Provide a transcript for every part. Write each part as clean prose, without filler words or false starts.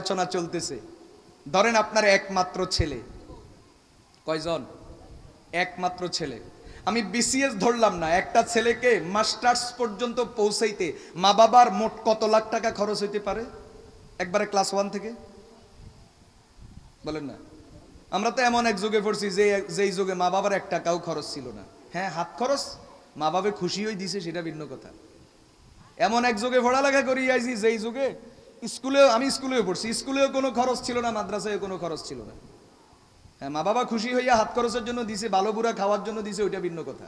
আলোচনা চলতেছে। ধরেন আপনার একমাত্র ছেলে, কয়জন? একমাত্র ছেলে। আমি বিসিএস ধরলাম না, একটা ছেলেকে মাস্টার্স পর্যন্ত পৌঁছাইতে মা বাবার মোট কত লাখ টাকা খরচ হইতে পারে একবারে ক্লাস 1 থেকে? বলেন না। আমরা তো এমন এক যুগে পড়ছি যেই যুগে মা বাবার 1 টাকাও খরচ ছিল না। হ্যাঁ, হাত খরচ মা বাবা খুশি হয়ে দিছে, সেটা ভিন্ন কথা। এমন এক যুগে পড়ালেখা করি আইছি যেই যুগে আমি স্কুলেও পড়ছি, স্কুলেও কোনো খরচ ছিল না, মাদ্রাসায় কোনো খরচ ছিল না। হ্যাঁ, মা বাবা খুশি হইয়া হাত খরচের জন্য দিছে, ভালো বুড়া খাওয়ার জন্য দিছে, ওইটা ভিন্ন কথা।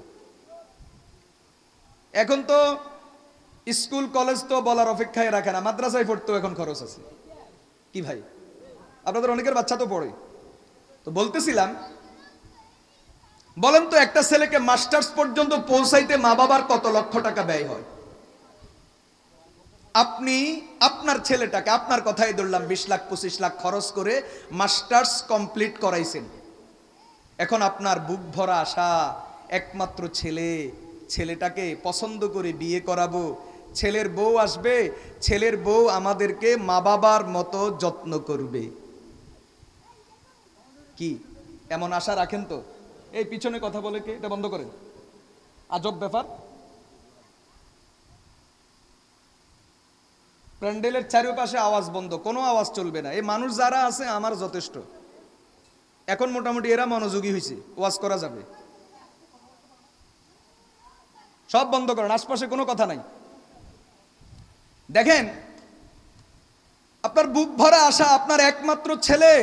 এখন তো স্কুল কলেজ তো বলার অপেক্ষায় রাখে না, মাদ্রাসায় পড়তেও এখন খরচ আছে। কি ভাই, আপনাদের অনেকের বাচ্চা তো পড়ে। তো বলতেছিলাম, বলেন তো একটা ছেলেকে মাস্টার্স পর্যন্ত পৌঁছাইতে মা বাবার কত লক্ষ টাকা ব্যয় হয়? আপনি আপনার ছেলেটাকে, আপনার কথাই ধরলাম, 20 লাখ 25 লাখ খরচ করে মাস্টার্স কমপ্লিট করাইছেন। এখন আপনার বুক ভরা আশা, একমাত্র ছেলে, ছেলেটাকে পছন্দ করে বিয়ে করাবো, ছেলের বউ আসবে, ছেলের বউ আমাদেরকে মা বাবার মতো যত্ন করবে। কি এমন আশা রাখেন? তো এই পিছনে কথা বলে কে? এটা বন্ধ করেন, আজব ব্যাপার। প্যান্ডেলের চারিপাশে আওয়াজ বন্ধ, কোনো আওয়াজ চলবে না। এই মানুষ যারা আছে আমার যথেষ্ট। এখন মোটামুটি এরা মনোযোগী হয়েছে, ওয়াজ করা যাবে। সব বন্ধ করেন, আশপাশে কোনো কথা নাই। দেখেন, আপনার বুক ভরা আশা, আপনার একমাত্র ছেলে,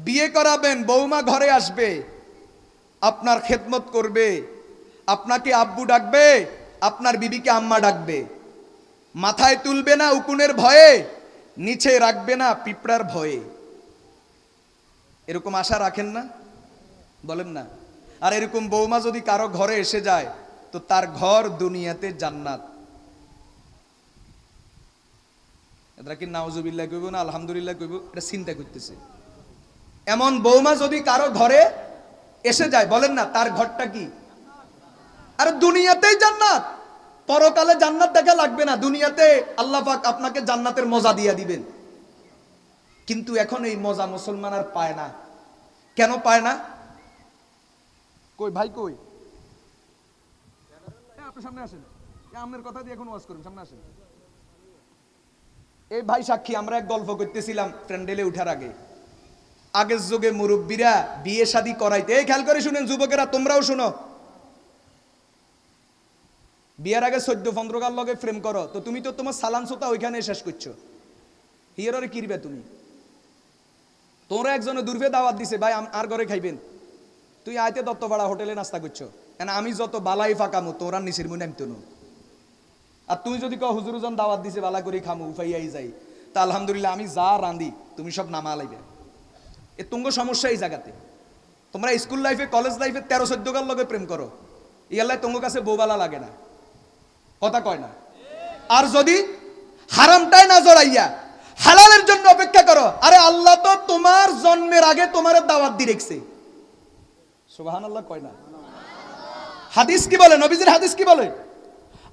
বিয়ে করাবেন, বৌমা ঘরে আসবে, আপনার খেদমত করবে, আপনাকে আব্বু ডাকবে, আপনার বিবিকে আম্মা ডাকবে, মাথায় তুলবে না উকুনের ভয়ে, নিচে রাখবে না পিঁপড়ার ভয়ে। এরকম আশা রাখেন না? বলেন না। আর এরকম বৌমা যদি কারো ঘরে এসে যায়, তো তার ঘর দুনিয়াতে জান্নাত। এরা কি নাউজুবিল্লাহ কইব না আলহামদুলিল্লাহ কইব? এটা চিন্তা করতেছে। এমন বৌমা যদি কারো ঘরে এসে যায়, বলেন না, তার ঘরটা কি? আর দুনিয়াতেই জান্নাত। পরকালে জান্নাত দেখা লাগবে না, দুনিয়াতে আল্লাহ পাক আপনাকে জান্নাতের মজা দিয়ে দিবেন। কিন্তু এখন এই মজা মুসলমান আর পায় না। কেন পায় না? কই ভাই, কই? আপনি সামনে আসেন, আপনার কথা দিয়ে এখন ওয়াজ করুন, সামনে আসেন। এই ভাই সাক্ষী, আমরা এক গল্প করতেছিলাম প্যান্ডেলে উঠার আগে। আগের যুগে মুরব্বীরা বিয়ে শাদী করাইতে, এই খেয়াল করে শুনেন যুবকেরা, তোমরাও শুনো, বিয়ের আগে 14-15 কার লগে প্রেম করো, তো তুমি তো তোমার সালান সোতা ওইখানে শেষ করছো। হিয়ারে কিরবে তুমি? তোমরা একজনে দূরফে দাওয়াত দিছে, ভাই আর ঘরে খাইবেন, তুই আইতে দত্তপাড়া হোটেলে নাস্তা করছো, কেন আমি যত বালাই ফাঁকামু তোরা নিচের মুনে নামতো না। আর তুমি যদি কও হুজুরজন দাওয়াত দিছে বালা করে খামু উফাইয়াই যাই, তা আলহামদুলিল্লাহ আমি যা রাঁধি তুমি সব নামা লাইবে। এ তুঙ্গ সমস্যা এই জায়গাতে। তোমরা স্কুল লাইফে, কলেজ লাইফে 13-14 কার লগে প্রেম করো, ইয়াল্লাই তোমার কাছে বউবালা লাগে না, কথা কয় না। আর যদি হারামটাই না জড়াইয়া হালালের জন্য অপেক্ষা করো, আরে আল্লাহ তো তোমার জন্মের আগে তোমার দাওয়াত দিয়ে রেখেছে। সুবহানাল্লাহ কয় না? হাদিস কি বলে? নবীজির হাদিস কি বলে?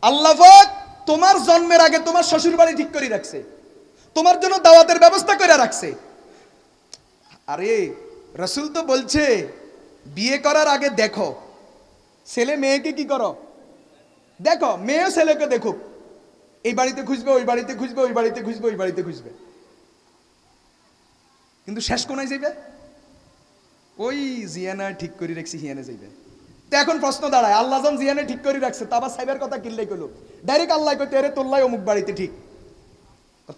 আল্লাহ পাক তোমার জন্মের আগে তোমার শ্বশুর বাড়ি ঠিক করে রাখছে, তোমার জন্য দাওয়াতের ব্যবস্থা করে রাখছে। আরে রাসূল তো বলছে বিয়ে করার আগে দেখো, ছেলে মেয়েকে কি করো, দেখো, মেয়ে ছেলেকে দেখুক, এই বাড়িতে খুঁজবে, ওই বাড়িতে খুঁজবে, ওই বাড়িতে খুঁজবে, ওই বাড়িতে খুঁজবে, কিন্তু শেষ কোনায় যাইবে? ওই জিয়ানা ঠিক করে রাখছি, হিয়ানে যাইবে। তো এখন প্রশ্ন দাঁড়ায়, আল্লাহ যখন জিয়ানে ঠিক করে রাখছে, তা আবার সাইবের কথা কিল্লাই কইলো, ডাইরেক্ট আল্লাহ কইতে আরে তোল্লাই অমুক বাড়িতে ঠিক।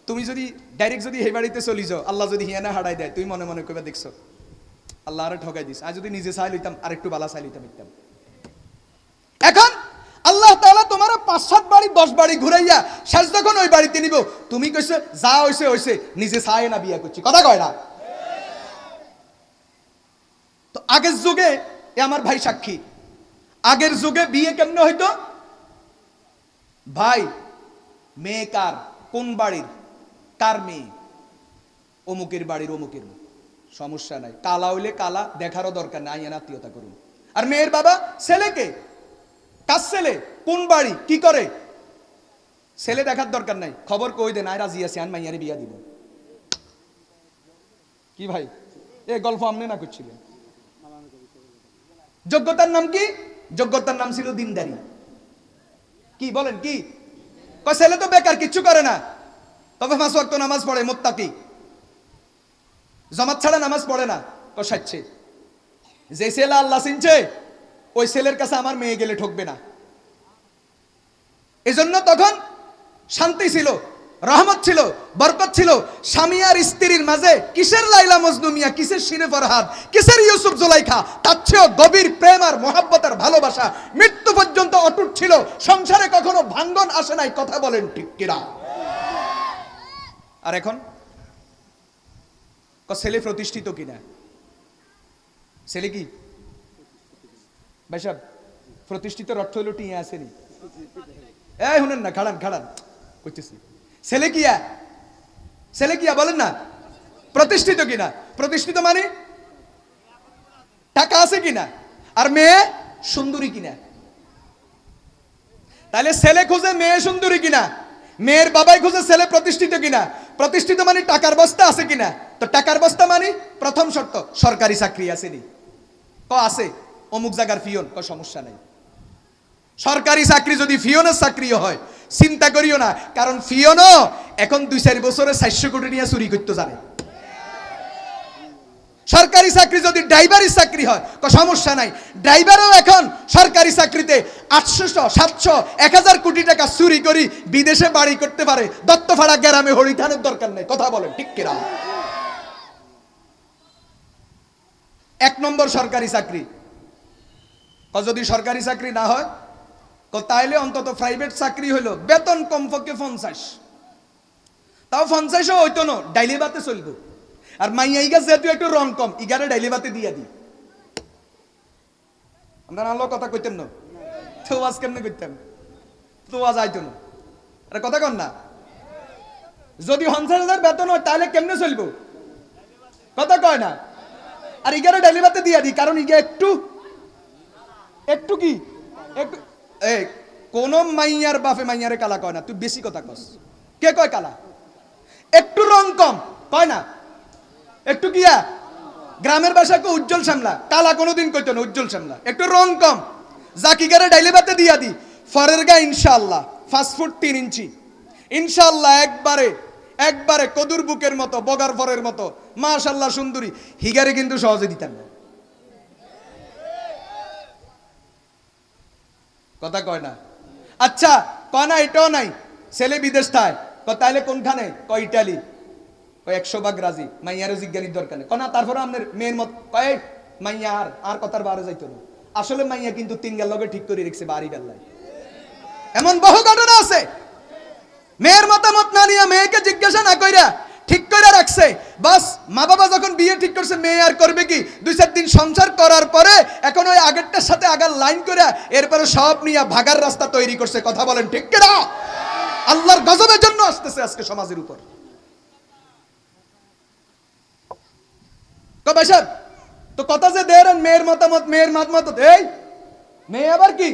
তুমি যদি ডাইরেক্ট যদি এই বাড়িতে চলি যাও, আল্লাহ যদি হিয়ানা হারাই দেয়, তুই মনে মনে কইবা দেখছো আল্লাহ আরে ঠকাই দিস, আর যদি নিজে চাই লইতাম আর একটু বালা চাই লইতাম। এখন আল্লাহ তাআলা তোমার 5-7 বাড়ি 10 বাড়ি ঘুরাইয়া শেষ যখন ওই বাড়িতে নিব, তুমি কইছো যা হইছে হইছে, নিজে চায় না বিয়া করছি, কথা কয় না? তো আগের যুগে, এ আমার ভাই সাক্ষী, আগের যুগে বিয়ে কেমনে হইতো? ভাই মেয়ে কার, কোন বাড়ির, কার মেয়ে, অমুকের বাড়ির, অমুকের, সমস্যা নাই, কালা হইলে কালা, দেখারও দরকার নাই, আইয়ান আত্মীয়তা করুন। আর মেয়ের বাবা ছেলেকে, কার ছেলে, কোন বাড়ি, কি করে, ছেলে দেখার দরকার নাই, খবর কই দেন আয় রাজি আছি, আন মাইয়ারে বিয়া দিব। কি ভাই, এই গল্প আপনি না করছিলেন? যোগ্যতার নাম কি? যোগ্যতার নাম ছিল দিনদারি। কি বলেন কি? ছেলে তো বেকার, কিচ্ছু করে না, তবে 5 ওয়াক্ত নামাজ পড়ে, মুত্তাকি, জামাত ছাড়া নামাজ পড়ে না, কষাচ্ছে। যে ছেলে আল্লাহ চিনছে, ওই ছেলের কাছে আমার মেয়ে গেলে ঠকবে না। এজন্য তখন শান্তি ছিল, রহমত ছিল, বরকত ছিল। স্বামী আর স্ত্রীর মাঝে কিসের লাইলা মজনু মিয়া, কিসের শিরে ফরহাদ, কিসের ইউসুফ জুলাইখা, তার চেয়েও গভীর প্রেম আর মহাব্বত আর ভালোবাসা মৃত্যু পর্যন্ত অটুট ছিল। সংসারে কখনো ভাঙ্গন আসে নাই, কথা বলেন ঠিক কিনা? আর এখন ছেলে প্রতিষ্ঠিত কিনা? ছেলে কি ভাই সাহেব, প্রতিষ্ঠিতের অর্থ হলো টিয়া আসেনি। এই শুনেন না, খাড়ান খাড়ান করতেছি। ছেলে কিয়া, ছেলে কিয়া বলেন না, প্রতিষ্ঠিত কিনা? প্রতিষ্ঠিত মানে টাকা আছে কিনা, আর মেয়ে সুন্দরী কিনা। তাহলে ছেলে খুঁজে মেয়ে সুন্দরী কিনা, মেয়ের বাবাই খুঁজে ছেলে প্রতিষ্ঠিত কিনা। প্রতিষ্ঠিত মানে টাকার বস্তা আছে কিনা। তো টাকার বস্তা মানে প্রথম শর্ত সরকারি চাকরি আসেনি। আছে, অমুক জায়গার পিয়ন, সমস্যা নাই। সরকারি চাকরি যদি পিয়নের চাকরিও হয়, চিন্তা করিও না, কারণ পিয়নও এখন 2-4 বছরে 400 কোটি নিয়ে চুরি করতে জানে। সরকারি চাকরি যদি ড্রাইভারের চাকরি হয়, সমস্যা নাই, ড্রাইভারও এখন সরকারি চাকরিতে 800, 700, 1000 কোটি টাকা চুরি করি বিদেশে বাড়ি করতে পারে। দত্তপাড়া গ্রামে হরিথানের দরকার নেই, কথা বলেন ঠিক কিনা? 1 নম্বর সরকারি চাকরি। যদি সরকারি চাকরি না হয়, তাইলে অন্তত প্রাইভেট চাকরি হইলো, বেতন কমপক্ষে 50, তাও 50ও হইতো না, ডাইলি বাতে চলবো। আর মাইয়া ইগা যেহেতু একটু রং কম, ইগারে ডাইলি বাতে দিয়া দি। আপনার আলো কথা কইতেন না তো, আজ কেমনে করতাম তো, আজ আইতো না। আরে কথা কন না, যদি 50,000 বেতন হয় তাহলে কেমনে চলবো, কথা কয় না। আর ইগারে ডাইলি বাতে দিয়া দি, কারণ ইগা একটু একটু কি একটু, এই কোন মাইয়ার বাপে মাইয়ারে কালা কয় না, তুই বেশি কথা কস। কে কয় কালা? একটু রং কম কয় না, একটু কিয়া গ্রামের ভাষাকে উজ্জ্বল শ্যামলা, কালা কোনোদিন কইতো না, উজ্জ্বল শ্যামলা। একটু রং কম, জাকিগারে ডাইলে বাতে দিয়া দি, ফরের গা ইনশাআল্লাহ 5 ফুট 3 ইঞ্চি, ইনশাআল্লাহ একবারে একবারে কদুর বুকের মতো, বগার ফরের মতো, মাশাআল্লাহ সুন্দরী। হিগারে কিন্তু সহজে দিতেন না, কথা কয় না। আচ্ছা কয় না, এটাও নাই, ছেলে বিদেশ থায়, তাইলে কোনখানে? কয় ইটালি। 100 ভাগ রাজি, মাইয়ারও জিজ্ঞানির দরকার নেই, না তারপরে আপনার মেয়ের মত কয় মাইয়া আর কথার বারে যাইতো না। আসলে মাইয়া কিন্তু 3 গাল লগে ঠিক করে রেখেছে বাড়ি গাল্লাই। এমন বহু ঘটনা আছে, মেয়ের মতামত না নিয়ে, মেয়েকে জিজ্ঞাসা না কইরা ঠিক করে রাখছে। বাস মা বাবা যখন বিয়ে ঠিক করছে, মেয়ে আর করবে কি, 2-4 দিন সংসার করার পরে এখন ওই আগেরটার সাথে আগার লাইন করে এরপরে সব নিয়ে ভাগার রাস্তা তৈরি করছে, কথা বলেন ঠিক কিনা? আল্লাহর গজবের জন্য আসতেছে আজকে সমাজের উপর। তো কথা যে দেন মেয়ের মতামত, মেয়ের মতামত, এই মেয়ে আবার কি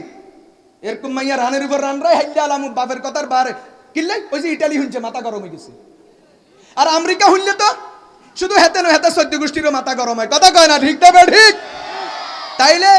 এরকম মাইয়া রানের উপর রান রায় হাইলে আলাম বাপের কথার বারে কিনলে, ওই যে ইটালি শুনছে মাথা গরম হয়ে গেছে। আর আমেরিকা শুনলে তো শুধু হেতে নয়, হেতে 14 গোষ্ঠীরও মাথা গরম হয়, কথা কয় না ঠিক তবে ঠিক। তাইলে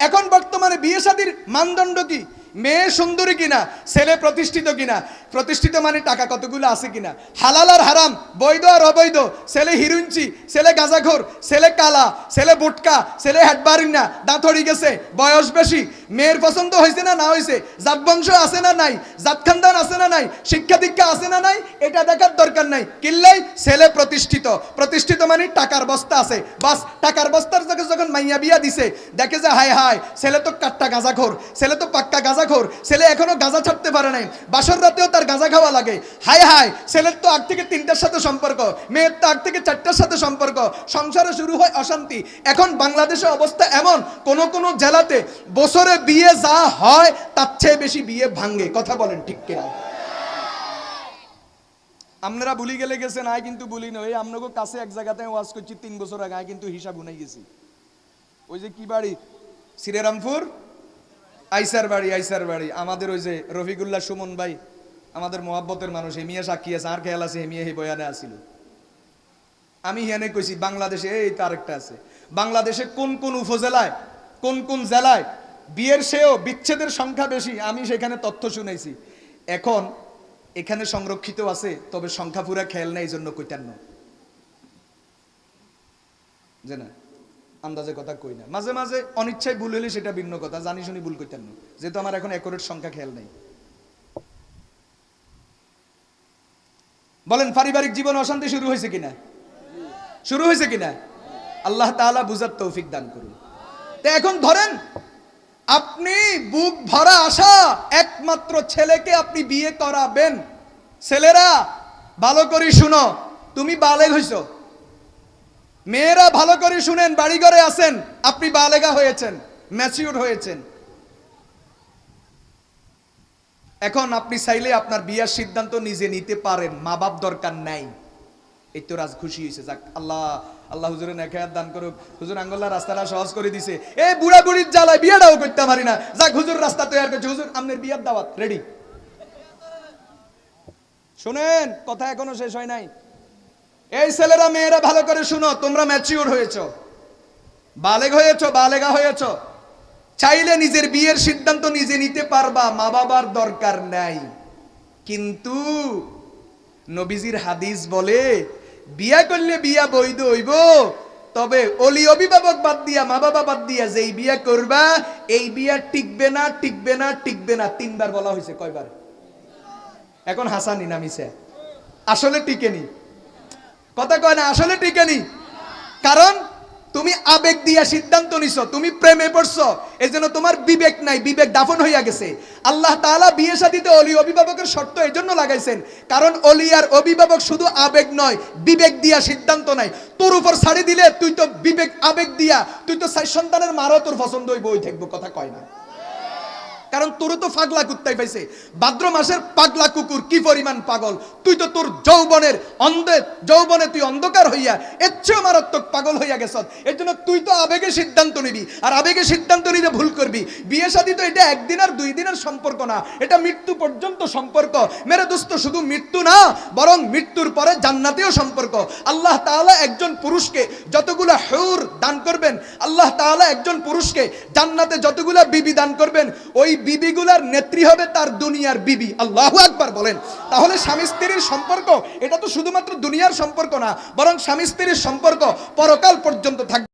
এখন বর্তমানে বিয়ে শাদীর মানদণ্ড কি? মেয়ে সুন্দরী কিনা, ছেলে প্রতিষ্ঠিত কিনা। প্রতিষ্ঠিত মানে টাকা কতগুলো আছে কিনা, হালাল আর হারাম, বৈধ আর অবৈধ, ছেলে হিরুঞ্চি, ছেলে গাঁজাখোর, ছেলে কালা, ছেলে বুটকা, ছেলে হ্যাটবারিন না, দাঁত হয়ে গেছে, বয়স বেশি, মেয়ের পছন্দ হয়েছে না না হয়েছে, জাত বংশ আছে না নাই, জাত খানদান আছে না নাই, শিক্ষা দীক্ষা আছে না নাই, এটা দেখার দরকার নাই। কিল্লাই ছেলে প্রতিষ্ঠিত। প্রতিষ্ঠিত মানে টাকার বস্তা আছে, বাস টাকার বস্তার জায়গায় যখন মাইয়া বিয়া দিছে, দেখে যে হায় হায় ছেলে তো কাট্টা গাঁজাখোর, ছেলে তো পাক্কা গাঁজাখোর, ছেলে এখনো গাঁজা ছাড়তে পারে নাই, বাসর রাতেও তার গাঁজা খাওয়া লাগে, হায় হায় ছেলের তো আগ থেকে 3টার সাথে সম্পর্ক, মেয়ের তো আগ থেকে 4টার সাথে সম্পর্ক, সংসারে শুরু হয় অশান্তি। এখন বাংলাদেশের অবস্থা এমন, কোন কোন জেলাতে বছরে বিয়ে যা হয় তার চেয়ে বেশি বিয়ে ভাঙ্গে, কথা বলেন ঠিক কিনা? আপনারা ভুলি গেলে গেছেন, আয় কিন্তু ভুলি না। ওই আপনাকে কাছে এক জায়গাতে ওয়াজ করছি 3 বছর আগে, আয় কিন্তু হিসাব উনাই গেছি। ওই যে কি বাড়ি, শ্রীরামপুর আইসার বাড়ি, আইসার বাড়ি, আমাদের ওই যে রফিকুল্লাহ সুমন ভাই, আমাদের মোহাব্বতের মানুষ, হেমিয়া সাক্ষী আছে, আর খেয়াল আছে, হেমিয়া এই বয়ানে আসিল। আমি হিয়ানে কইছি বাংলাদেশে এই তো আরেকটা আছে, বাংলাদেশে কোন কোন উপজেলায় কোন কোন জেলায় বিয়ের সেও বিচ্ছেদের সংখ্যা বেশি, আমি সেখানে তথ্য শুনেছি। এখন এখানে সংরক্ষিত আছে, তবে সংখ্যা পুরা খেয়াল নেই, এই জন্য কইতাম না, যে না আন্দাজে কথা কই না, মাঝে মাঝে অনিচ্ছায় ভুল হলে সেটা ভিন্ন কথা, জানি শুনি ভুল কইতাম না, যেহেতু আমার এখন অ্যাকুরেট সংখ্যা খেয়াল নেই। বলেন পারিবারিক জীবন অশান্তি শুরু হয়েছে কিনা? শুরু হয়েছে কিনা? আল্লাহ তাআলা বুঝার তৌফিক দান করুন। তো এখন ধরেন আপনি বুক ভরা আশা, একমাত্র ছেলেকে আপনি বিয়ে করাবেন। ছেলেরা ভালো করে শুনো, তুমি বালেগ হইছো। মেয়েরা ভালো করে শুনেন, বাড়ি ঘরে আছেন, আপনি বালেগা হয়েছেন, ম্যাচিউর হয়েছেন। এখন আপনি চাইলে আপনার বিয়ার সিদ্ধান্ত নিজে নিতে পারেন, মা বাপ দরকার নাই। এই তো রাজ খুশি হয়েছে, যাক আল্লাহ আল্লাহ হুজুরের নেখায়াত দান করুক, হুজুর আঙ্গুল্লাহ রাস্তাটা সহজ করে দিছে। এই বুড়া বুড়ির জ্বালায় বিয়েটাও করতে পারি না, যাক হুজুর রাস্তা তৈরি করছে, হুজুর আপনার বিয়ার দাওয়াত রেডি। শুনেন, কথা এখনো শেষ হয় নাই। এই ছেলেরা মেয়েরা ভালো করে শুনো, তোমরা ম্যাচিউর হয়েছো, বালেগ হয়েছো, বালেগা হয়েছো, চাইলে নিজের বিয়ের সিদ্ধান্ত নিজে নিতে পারবা, মা বাবার দরকার নাই। কিন্তু নবীজির হাদিস বলে বিয়া করলে বিয়া বৈধ হইব, তবে অলি অভিভাবক বাদ দিয়া, মা বাবা বাদ দিয়া যেই বিয়া করবা, এই বিয়া টিকবে না, টিকবে না, টিকবে না। 3 বার বলা হয়েছে, কয়বার? এখন হাসানি নামিছে, আসলে টিকেনি, কথা কয় না, আসলে টিকেনি। কারণ তুমি আবেগ দিয়া সিদ্ধান্ত নিছো, তুমি প্রেমে পড়ছো, এজন্য তোমার বিবেক নাই, বিবেক দাফন হইয়া গেছে। আল্লাহ তাআলা বিয়ে শাদীতে অলি অভিভাবকের শর্ত এজন্য লাগাইছেন, কারণ অলি আর অভিভাবক শুধু আবেগ নয়, বিবেক দিয়া সিদ্ধান্ত নাই। তোর উপর ছাড়ি দিলে তুই তো বিবেক আবেগ দিয়া, তুই তো 4 সন্তানের মারও তোর পছন্দ হইব, ওই থাকবো, কথা কয় না। কারণ তোর তো পাগলা কুত্তাই পাইছে, ভাদ্র মাসের পাগলা কুকুর কি পরিমাণ পাগল, তুই তো তোর যৌবনে তুই অন্ধকার হইয়া এর চেয়েও মারাত্মক পাগল হইয়া গেছ। এর জন্য তুই তো আবেগে সিদ্ধান্ত নিবি, আর আবেগে সিদ্ধান্ত নিলে ভুল করবি। বিয়ে শাদী তো এটা 1 দিন আর 2 দিনের সম্পর্ক না, এটা মৃত্যু পর্যন্ত সম্পর্ক। মেরে দোস্ত, শুধু মৃত্যু না, বরং মৃত্যুর পরে জান্নাতেও সম্পর্ক। আল্লাহ তাআলা একজন পুরুষকে যতগুলা হুর দান করবেন, আল্লাহ তাআলা একজন পুরুষকে জান্নাতে যতগুলা বিবি দান করবেন, ওই বিবিগুলার নেত্রী হবে তার দুনিয়ার বিবি। আল্লাহু আকবার বলেন। তাহলে স্বামী স্ত্রীর সম্পর্ক এটা তো শুধুমাত্র দুনিয়ার সম্পর্ক না, বরং স্বামী স্ত্রীর সম্পর্ক পরকাল পর্যন্ত থাকবে।